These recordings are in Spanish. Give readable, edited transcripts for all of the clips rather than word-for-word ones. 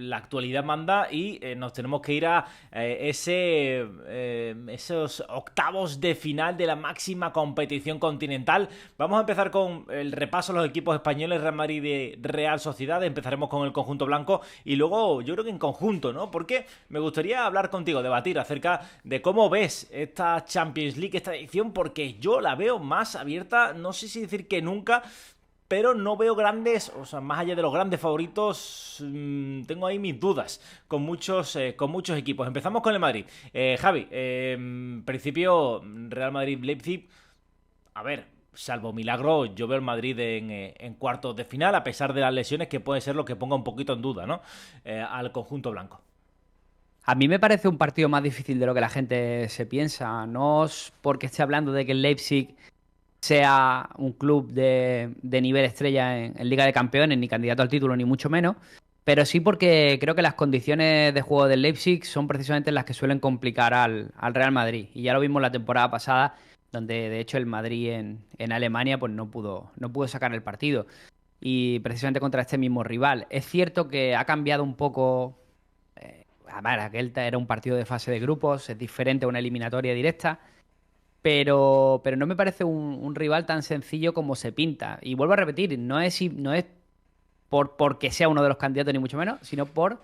la actualidad manda y nos tenemos que ir a esos octavos de final de la máxima competición continental. Vamos a empezar con el repaso a los equipos españoles, Real Madrid y Real Sociedad. Empezaremos con el conjunto blanco y luego yo creo que en conjunto, ¿no? Porque me gustaría hablar contigo, debatir acerca de cómo ves esta Champions League, esta edición, porque yo la veo más abierta, no sé si decir que nunca, pero no veo grandes, o sea, más allá de los grandes favoritos, tengo ahí mis dudas con muchos equipos. Empezamos con el Madrid. Javi, principio Real Madrid-Leipzig, a ver, salvo milagro, yo veo el Madrid en cuartos de final, a pesar de las lesiones, que puede ser lo que ponga un poquito en duda, ¿no? Al conjunto blanco. A mí me parece un partido más difícil de lo que la gente se piensa. No es porque esté hablando de que el Leipzig sea un club de nivel estrella en Liga de Campeones, ni candidato al título, ni mucho menos, pero sí porque creo que las condiciones de juego del Leipzig son precisamente las que suelen complicar al Real Madrid. Y ya lo vimos la temporada pasada, donde de hecho el Madrid en Alemania pues no pudo sacar el partido. Y precisamente contra este mismo rival. Es cierto que ha cambiado un poco. A ver, aquel era un partido de fase de grupos, es diferente a una eliminatoria directa, pero no me parece un rival tan sencillo como se pinta. Y vuelvo a repetir, no es porque sea uno de los candidatos ni mucho menos, sino por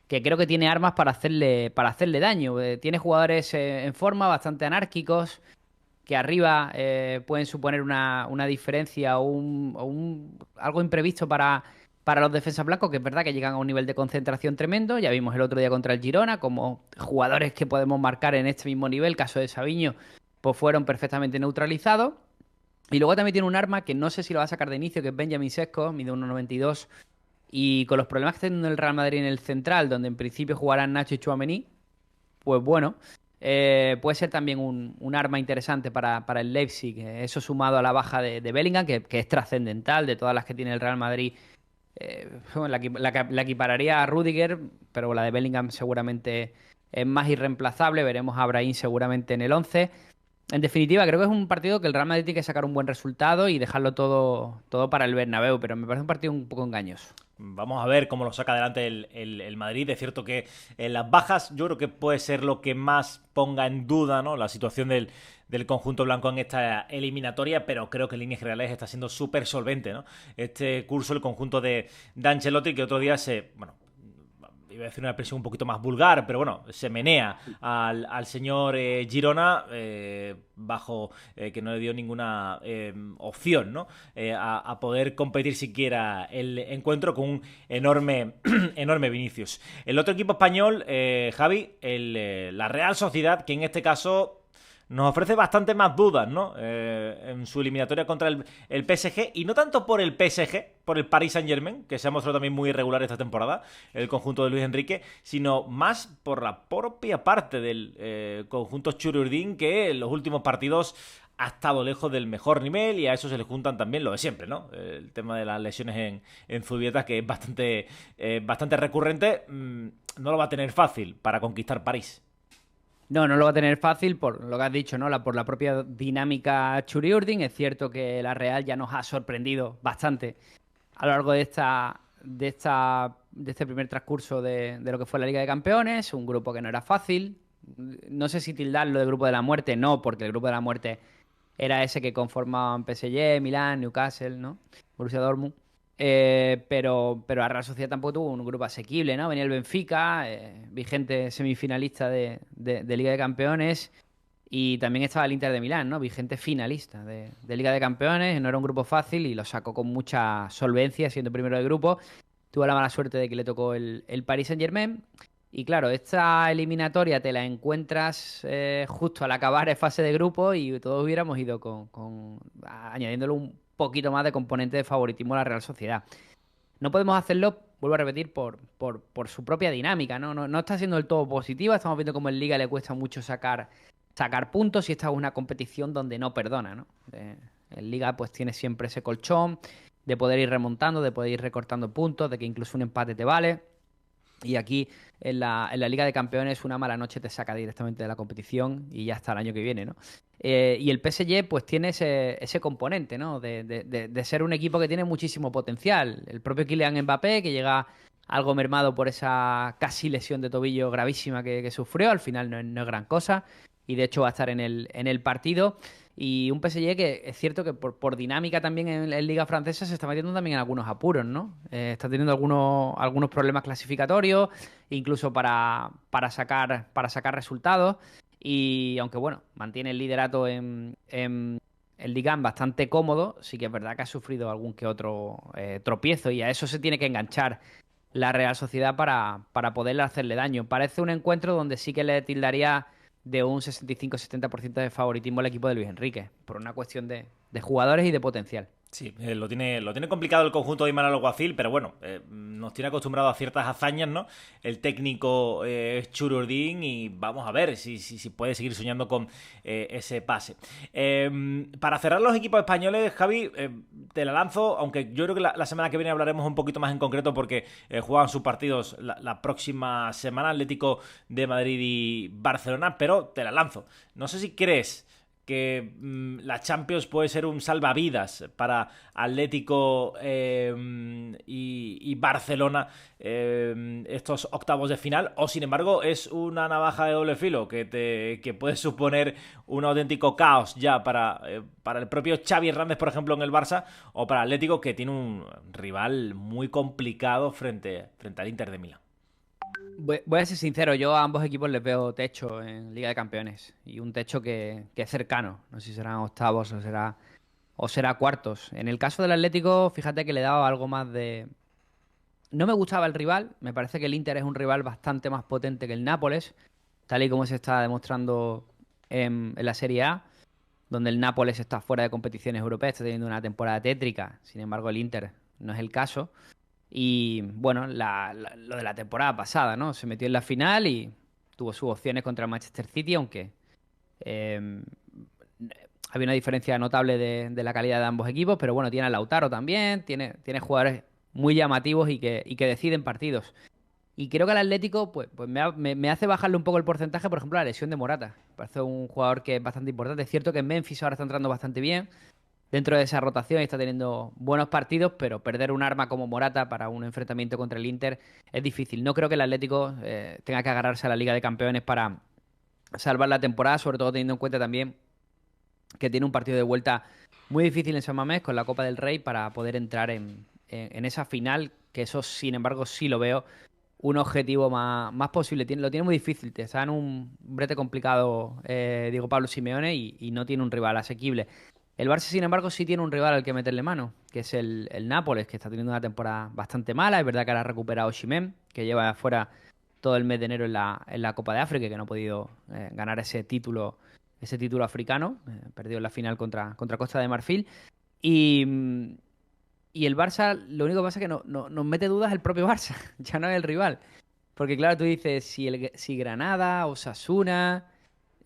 que creo que tiene armas para hacerle daño. Tiene jugadores en forma bastante anárquicos, que arriba pueden suponer una diferencia algo imprevisto para los defensas blancos, que es verdad que llegan a un nivel de concentración tremendo. Ya vimos el otro día contra el Girona, como jugadores que podemos marcar en este mismo nivel, caso de Savinho, pues fueron perfectamente neutralizados. Y luego también tiene un arma que no sé si lo va a sacar de inicio, que es Benjamin Sesko, mide 1,92. Y con los problemas que está teniendo el Real Madrid en el central, donde en principio jugarán Nacho y Tchouaméni, pues bueno, puede ser también un arma interesante para el Leipzig. Eso sumado a la baja de Bellingham, que es trascendental de todas las que tiene el Real Madrid. Bueno, la equipararía a Rudiger, pero la de Bellingham seguramente es más irreemplazable. Veremos a Brahim seguramente en el 11. En definitiva, creo que es un partido que el Real Madrid tiene que sacar un buen resultado y dejarlo todo para el Bernabéu, pero me parece un partido un poco engañoso. Vamos a ver cómo lo saca adelante el Madrid. Es cierto que en las bajas yo creo que puede ser lo que más ponga en duda, ¿no?, la situación del conjunto blanco en esta eliminatoria, pero creo que en líneas generales está siendo súper solvente, ¿no? Este curso, el conjunto de Ancelotti, que otro día bueno, iba a decir una expresión un poquito más vulgar, pero bueno, se menea al señor Girona bajo que no le dio ninguna opción, ¿no? A poder competir siquiera el encuentro con un enorme, enorme Vinicius. El otro equipo español, Javi, la Real Sociedad, que en este caso nos ofrece bastante más dudas, ¿no? En su eliminatoria contra el PSG, y no tanto por el PSG, por el Paris Saint-Germain, que se ha mostrado también muy irregular esta temporada, el conjunto de Luis Enrique, sino más por la propia parte del conjunto Churiurdin, que en los últimos partidos ha estado lejos del mejor nivel, y a eso se le juntan también lo de siempre, ¿no? El tema de las lesiones en Zubieta, que es bastante recurrente. No lo va a tener fácil para conquistar París. No, no lo va a tener fácil por lo que has dicho, ¿no? Por la propia dinámica Churi-Urdin. Es cierto que la Real ya nos ha sorprendido bastante a lo largo de este primer transcurso de lo que fue la Liga de Campeones. Un grupo que no era fácil. No sé si tildarlo de grupo de la muerte, no, porque el grupo de la muerte era ese que conformaban PSG, Milán, Newcastle, ¿no? Borussia Dortmund. Pero la Real Sociedad tampoco tuvo un grupo asequible, ¿no? Venía el Benfica, vigente semifinalista de Liga de Campeones, y también estaba el Inter de Milán, ¿no? Vigente finalista de Liga de Campeones. No era un grupo fácil y lo sacó con mucha solvencia, siendo primero de grupo. Tuvo la mala suerte de que le tocó el Paris Saint-Germain. Y claro, esta eliminatoria te la encuentras justo al acabar en fase de grupo, y todos hubiéramos ido añadiéndole un poquito más de componente de favoritismo a la Real Sociedad. No podemos hacerlo, vuelvo a repetir, por su propia dinámica, ¿no? No está siendo del todo positiva. Estamos viendo cómo en Liga le cuesta mucho sacar puntos, y esta es una competición donde no perdona, ¿no? En Liga pues tienes siempre ese colchón de poder ir remontando, de poder ir recortando puntos, de que incluso un empate te vale. Y aquí en la Liga de Campeones una mala noche te saca directamente de la competición y ya está el año que viene, ¿no? Y el PSG pues tiene ese componente, ¿no? De ser un equipo que tiene muchísimo potencial. El propio Kylian Mbappé, que llega algo mermado por esa casi lesión de tobillo gravísima que sufrió. Al final no es gran cosa y de hecho va a estar en el partido. Y un PSG que es cierto que por dinámica también en Liga Francesa se está metiendo también en algunos apuros, ¿no? Está teniendo algunos problemas clasificatorios, incluso para sacar resultados. Y aunque bueno, mantiene el liderato en el Liga bastante cómodo, sí que es verdad que ha sufrido algún que otro tropiezo y a eso se tiene que enganchar la Real Sociedad para poderle hacerle daño. Parece un encuentro donde sí que le tildaría de un 65-70% de favoritismo al equipo de Luis Enrique, por una cuestión de jugadores y de potencial. Sí, lo tiene complicado el conjunto de Imanol Alguacil, pero bueno, nos tiene acostumbrado a ciertas hazañas, ¿no? El técnico es Chururdín y vamos a ver si puede seguir soñando con ese pase. Para cerrar los equipos españoles, Javi, te la lanzo, aunque yo creo que la semana que viene hablaremos un poquito más en concreto porque juegan sus partidos la próxima semana, Atlético de Madrid y Barcelona, pero te la lanzo. No sé si crees que la Champions puede ser un salvavidas para Atlético y Barcelona estos octavos de final, o sin embargo es una navaja de doble filo que puede suponer un auténtico caos ya para el propio Xavi Hernández, por ejemplo, en el Barça, o para Atlético, que tiene un rival muy complicado frente al Inter de Milán. Voy a ser sincero, yo a ambos equipos les veo techo en Liga de Campeones y un techo que es cercano. No sé si serán octavos o será cuartos. En el caso del Atlético, fíjate que le daba algo más de... No me gustaba el rival, me parece que el Inter es un rival bastante más potente que el Nápoles, tal y como se está demostrando en la Serie A, donde el Nápoles está fuera de competiciones europeas, está teniendo una temporada tétrica. Sin embargo, el Inter no es el caso. Y bueno, lo de la temporada pasada, ¿no? Se metió en la final y tuvo sus opciones contra el Manchester City, aunque eh, había una diferencia notable de la calidad de ambos equipos, pero bueno, tiene a Lautaro también, tiene jugadores muy llamativos y que deciden partidos. Y creo que al Atlético pues me hace bajarle un poco el porcentaje, por ejemplo, la lesión de Morata. Parece un jugador que es bastante importante. Es cierto que en Memphis ahora está entrando bastante bien dentro de esa rotación y está teniendo buenos partidos, pero perder un arma como Morata para un enfrentamiento contra el Inter es difícil. No creo que el Atlético tenga que agarrarse a la Liga de Campeones para salvar la temporada, sobre todo teniendo en cuenta también que tiene un partido de vuelta muy difícil en San Mamés con la Copa del Rey para poder entrar en esa final, que eso, sin embargo, sí lo veo un objetivo más posible. Lo tiene muy difícil, te está en un brete complicado Diego Pablo Simeone y no tiene un rival asequible. El Barça, sin embargo, sí tiene un rival al que meterle mano, que es el Nápoles, que está teniendo una temporada bastante mala. Es verdad que ahora ha recuperado Osimhen, que lleva fuera todo el mes de enero en la Copa de África, que no ha podido ganar ese título africano. Perdió en la final contra Costa de Marfil. Y, y el Barça, lo único que pasa es que nos mete dudas el propio Barça, ya no es el rival. Porque claro, tú dices, si Granada, Osasuna,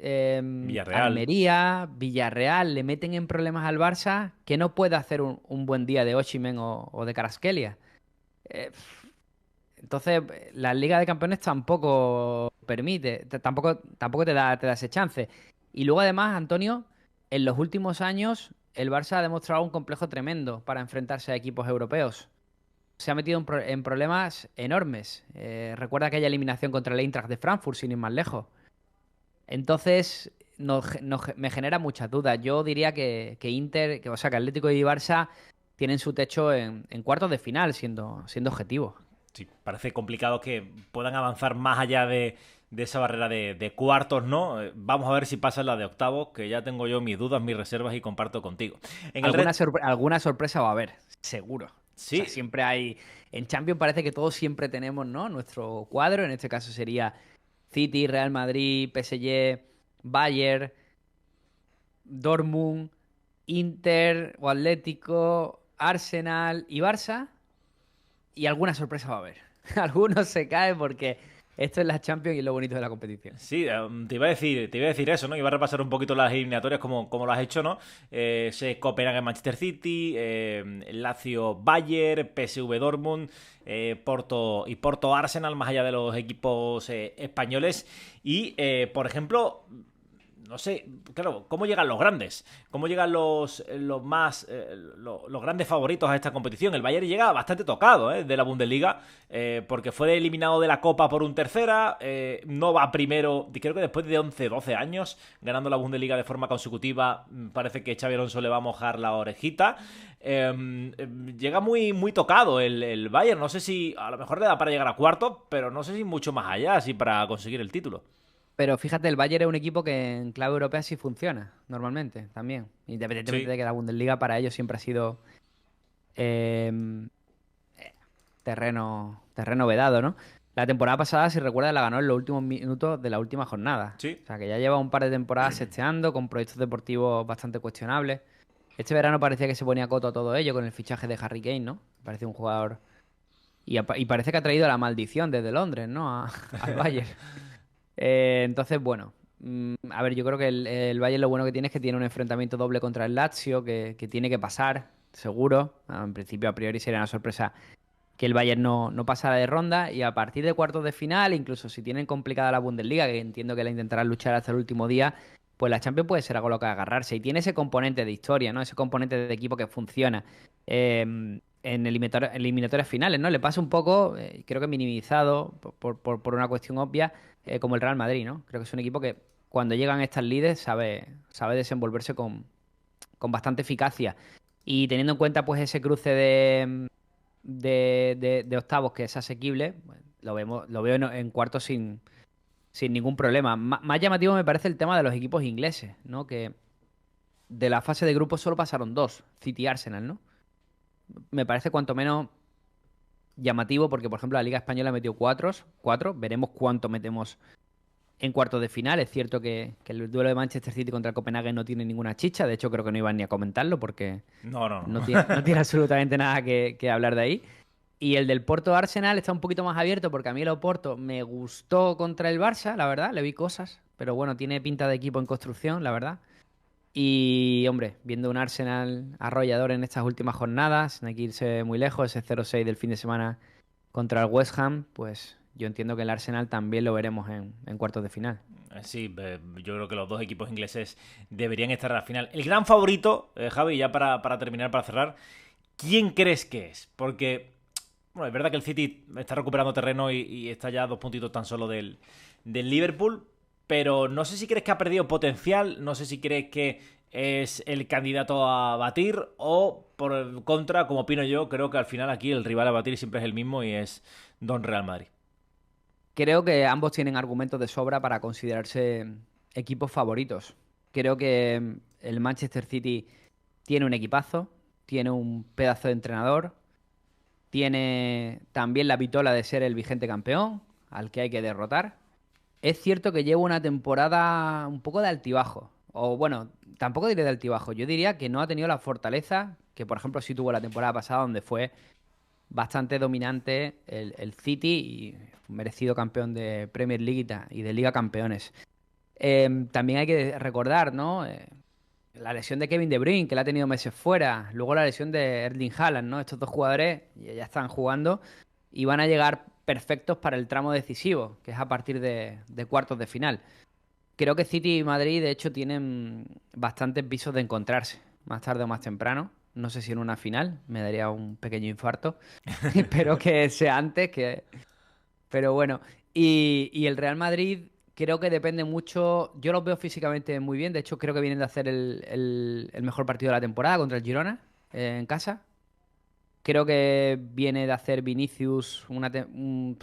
Villarreal. Almería, Villarreal le meten en problemas al Barça, que no puede hacer un buen día de Osimhen o de Kvaratskhelia. Eh, entonces, la Liga de Campeones tampoco permite, tampoco te da ese chance. Y luego además, Antonio, en los últimos años el Barça ha demostrado un complejo tremendo para enfrentarse a equipos europeos. Se ha metido en problemas enormes. Recuerda aquella eliminación contra el Eintracht de Frankfurt, sin ir más lejos. Entonces, me genera muchas dudas. Yo diría que Inter, o sea, que Atlético y Barça tienen su techo en cuartos de final, siendo objetivos. Sí, parece complicado que puedan avanzar más allá de esa barrera de cuartos, ¿no? Vamos a ver si pasa la de octavos, que ya tengo yo mis dudas, mis reservas y comparto contigo. En el Alguna sorpresa va a haber, seguro. O sea, Sí, siempre hay. En Champions parece que todos siempre tenemos, ¿no? Nuestro cuadro. En este caso sería City, Real Madrid, PSG, Bayern, Dortmund, Inter o Atlético, Arsenal y Barça. Y alguna sorpresa va a haber. Algunos se caen porque esto es la Champions y es lo bonito de la competición. sí, te iba a decir eso, ¿no? Iba a repasar un poquito las eliminatorias como lo has hecho, ¿no? Se Copenhague Manchester City, Lazio Bayern, PSV Dortmund, Porto Arsenal, más allá de los equipos españoles. Y, por ejemplo, no sé, claro, ¿cómo llegan los grandes? ¿Cómo llegan los grandes favoritos a esta competición? El Bayern llega bastante tocado de la Bundesliga, porque fue eliminado de la Copa por un tercera, no va primero, creo que después de 11, 12 años, ganando la Bundesliga de forma consecutiva, parece que Xabi Alonso le va a mojar la orejita. Llega muy, muy tocado el Bayern, no sé si a lo mejor le da para llegar a cuarto, pero no sé si mucho más allá, así para conseguir el título. Pero fíjate, el Bayern es un equipo que en clave europea sí funciona, normalmente, también. Independientemente Sí. de que la Bundesliga para ellos siempre ha sido eh, terreno vedado, ¿no? La temporada pasada, si recuerdas, la ganó en los últimos minutos de la última jornada. Sí. O sea, que ya lleva un par de temporadas sesteando con proyectos deportivos bastante cuestionables. Este verano parecía que se ponía coto a todo ello con el fichaje de Harry Kane, ¿no? Parece un jugador... Y parece que ha traído la maldición desde Londres, ¿no? Al Bayern. Entonces, bueno, a ver, yo creo que el Bayern lo bueno que tiene es que tiene un enfrentamiento doble contra el Lazio, que tiene que pasar, seguro. En principio, a priori sería una sorpresa que el Bayern no pasara de ronda. Y a partir de cuartos de final, incluso si tienen complicada la Bundesliga, que entiendo que la intentarán luchar hasta el último día, pues la Champions puede ser algo a lo que agarrarse. Y tiene ese componente de historia, ¿no? Ese componente de equipo que funciona. En eliminatorias finales, ¿no? Le pasa un poco, creo que minimizado por una cuestión obvia, como el Real Madrid, ¿no? Creo que es un equipo que cuando llegan estas lides sabe desenvolverse con bastante eficacia. Y teniendo en cuenta pues ese cruce de octavos que es asequible, bueno, lo veo en cuartos sin ningún problema. Más llamativo me parece el tema de los equipos ingleses, ¿no? Que de la fase de grupos solo pasaron dos, City y Arsenal, ¿no? Me parece cuanto menos llamativo porque, por ejemplo, la Liga Española metió cuatro. Veremos cuánto metemos en cuartos de final. Es cierto que el duelo de Manchester City contra el Copenhague no tiene ninguna chicha. De hecho, creo que no iban ni a comentarlo porque No, no, no. no tiene absolutamente nada que hablar de ahí. Y el del Porto Arsenal está un poquito más abierto porque a mí el Oporto me gustó contra el Barça, la verdad. Le vi cosas. Pero bueno, tiene pinta de equipo en construcción, la verdad. Y, hombre, viendo un Arsenal arrollador en estas últimas jornadas, no hay que irse muy lejos, ese 0-6 del fin de semana contra el West Ham, pues yo entiendo que el Arsenal también lo veremos en cuartos de final. Sí, yo creo que los dos equipos ingleses deberían estar a la final. El gran favorito, Javi, ya para terminar, para cerrar, ¿quién crees que es? Porque, bueno, es verdad que el City está recuperando terreno y está ya a 2 puntitos tan solo del Liverpool, pero no sé si crees que ha perdido potencial, no sé si crees que es el candidato a batir o por el contra, como opino yo, creo que al final aquí el rival a batir siempre es el mismo y es Don Real Madrid. Creo que ambos tienen argumentos de sobra para considerarse equipos favoritos. Creo que el Manchester City tiene un equipazo, tiene un pedazo de entrenador, tiene también la vitola de ser el vigente campeón, al que hay que derrotar. Es cierto que lleva una temporada un poco de altibajo. O bueno, tampoco diré de altibajo. Yo diría que no ha tenido la fortaleza que, por ejemplo, sí tuvo la temporada pasada, donde fue bastante dominante el City y merecido campeón de Premier League y de Liga Campeones. También hay que recordar, ¿no? La lesión de Kevin De Bruyne, que la ha tenido meses fuera. Luego la lesión de Erling Haaland, ¿no? Estos dos jugadores ya están jugando y van a llegar perfectos para el tramo decisivo, que es a partir de cuartos de final. Creo que City y Madrid, de hecho, tienen bastantes visos de encontrarse, más tarde o más temprano. No sé si en una final, me daría un pequeño infarto. Espero que sea antes, pero bueno. Y el Real Madrid creo que depende mucho. Yo los veo físicamente muy bien. De hecho, creo que vienen de hacer el mejor partido de la temporada contra el Girona en casa. Creo que viene de hacer Vinicius un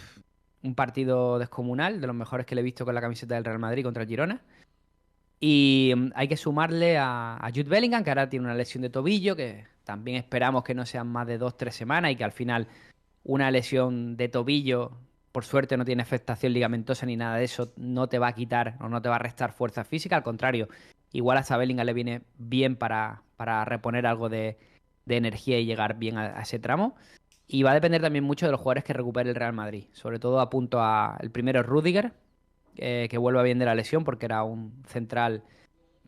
partido descomunal, de los mejores que le he visto con la camiseta del Real Madrid contra el Girona. Y hay que sumarle a Jude Bellingham, que ahora tiene una lesión de tobillo, que también esperamos que no sean más de 2 o 3 semanas y que al final una lesión de tobillo, por suerte no tiene afectación ligamentosa ni nada de eso, no te va a quitar o no te va a restar fuerza física, al contrario, igual hasta Bellingham le viene bien para reponer algo de energía y llegar bien a ese tramo. Y va a depender también mucho de los jugadores que recupere el Real Madrid. Sobre todo apunto a el primero es Rüdiger, que vuelva bien de la lesión porque era un central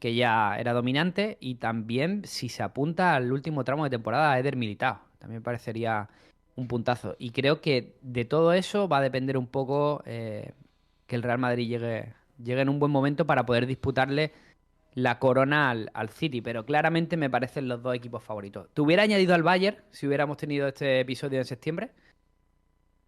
que ya era dominante. Y también si se apunta al último tramo de temporada a Eder Militao. También parecería un puntazo. Y creo que de todo eso va a depender un poco que el Real Madrid llegue en un buen momento para poder disputarle la corona al City, pero claramente me parecen los dos equipos favoritos. Te hubiera añadido al Bayern si hubiéramos tenido este episodio en septiembre,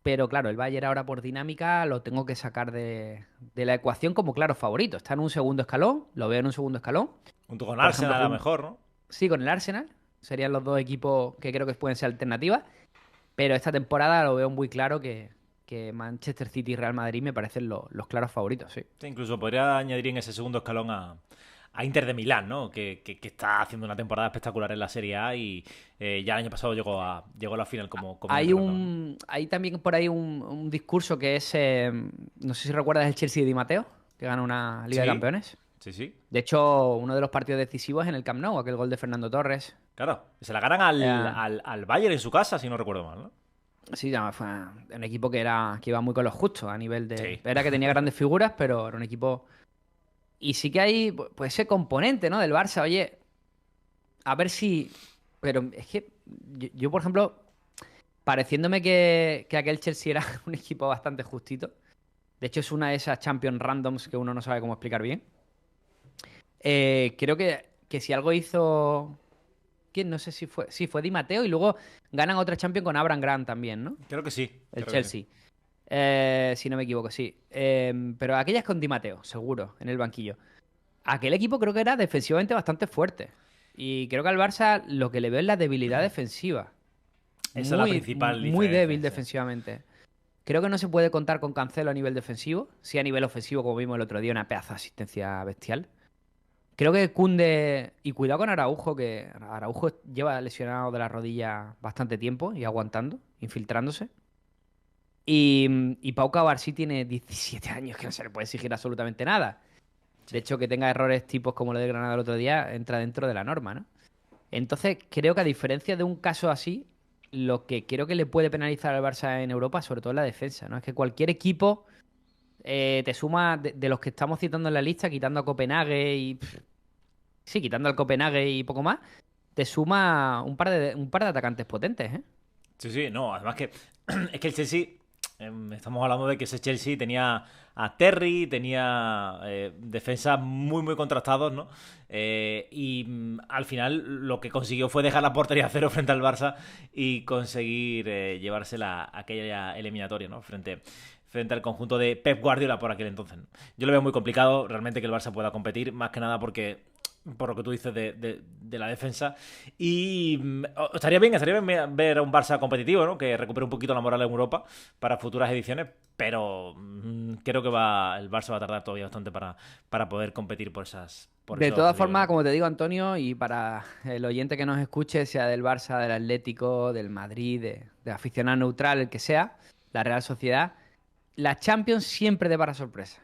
pero claro, el Bayern ahora por dinámica lo tengo que sacar de la ecuación como claro favorito. Está en un segundo escalón, lo veo en un segundo escalón. Junto con Por Arsenal ejemplo, a lo mejor, ¿no? sí, con el Arsenal. Serían los dos equipos que creo que pueden ser alternativas. Pero esta temporada lo veo muy claro que Manchester City y Real Madrid me parecen los claros favoritos, sí. Sí, incluso podría añadir en ese segundo escalón a Inter de Milán, ¿no? Que está haciendo una temporada espectacular en la Serie A y ya el año pasado llegó a la final como Hay Inter, ¿no? hay también por ahí un discurso que es, no sé si recuerdas el Chelsea de Di Matteo, que gana una Liga de Sí, Campeones. sí, sí. De hecho, uno de los partidos decisivos es en el Camp Nou, aquel gol de Fernando Torres. Claro, se la ganan al, Eh, al, al Bayern en su casa, si no recuerdo mal, ¿no? sí, ya, fue un equipo que iba muy con los justos a nivel de... Sí. Era que tenía grandes figuras, pero era un equipo... Y sí que hay pues, ese componente, ¿no? Del Barça, oye, a ver si... Pero es que yo, por ejemplo, pareciéndome que aquel Chelsea era un equipo bastante justito. De hecho, es una de esas Champions randoms que uno no sabe cómo explicar bien. Creo que si algo hizo... ¿Quién? No sé si fue... Sí, fue Di Matteo y luego ganan otra Champions con Abraham Grant también, ¿no? Creo que sí, El creo que sí. Chelsea. Si no me equivoco, sí. Pero aquellas con Di Matteo, seguro, en el banquillo. Aquel equipo creo que era defensivamente bastante fuerte. Y creo que al Barça lo que le veo es la debilidad defensiva. Esa es la Muy, principal muy débil diferencia, sí. defensivamente. Creo que no se puede contar con Cancelo a nivel defensivo. Sí a nivel ofensivo, como vimos el otro día, una pedazo de asistencia bestial. Creo que Kunde... Y cuidado con Araujo, que Araujo lleva lesionado de la rodilla bastante tiempo y aguantando, infiltrándose. Y Pau Cabarsí tiene 17 años, que no se le puede exigir absolutamente nada. De Sí. hecho, que tenga errores tipos como lo de Granada el otro día, entra dentro de la norma, ¿no? Entonces, creo que a diferencia de un caso así, lo que creo que le puede penalizar al Barça en Europa, sobre todo es la defensa, ¿no? Es que cualquier equipo te suma, de los que estamos citando en la lista, quitando a Copenhague y... sí, quitando al Copenhague y poco más, te suma un par de atacantes potentes, ¿eh? Sí, sí, no, además que es que el Chelsea, estamos hablando de que ese Chelsea tenía a Terry, tenía defensas muy, muy contrastados, ¿no? Al final lo que consiguió fue dejar la portería a cero frente al Barça y conseguir llevársela a aquella eliminatoria, ¿no? Frente al conjunto de Pep Guardiola por aquel entonces, ¿no? Yo lo veo muy complicado realmente que el Barça pueda competir, más que nada porque por lo que tú dices de la defensa. Y estaría bien ver a un Barça competitivo, ¿no? Que recupere un poquito la moral en Europa para futuras ediciones, pero creo que el Barça va a tardar todavía bastante para poder competir por De esos todas objetivos, formas, ¿no? como te digo, Antonio, y para el oyente que nos escuche, sea del Barça, del Atlético, del Madrid, de aficionado neutral, el que sea, la Real Sociedad, la Champions siempre depara sorpresa.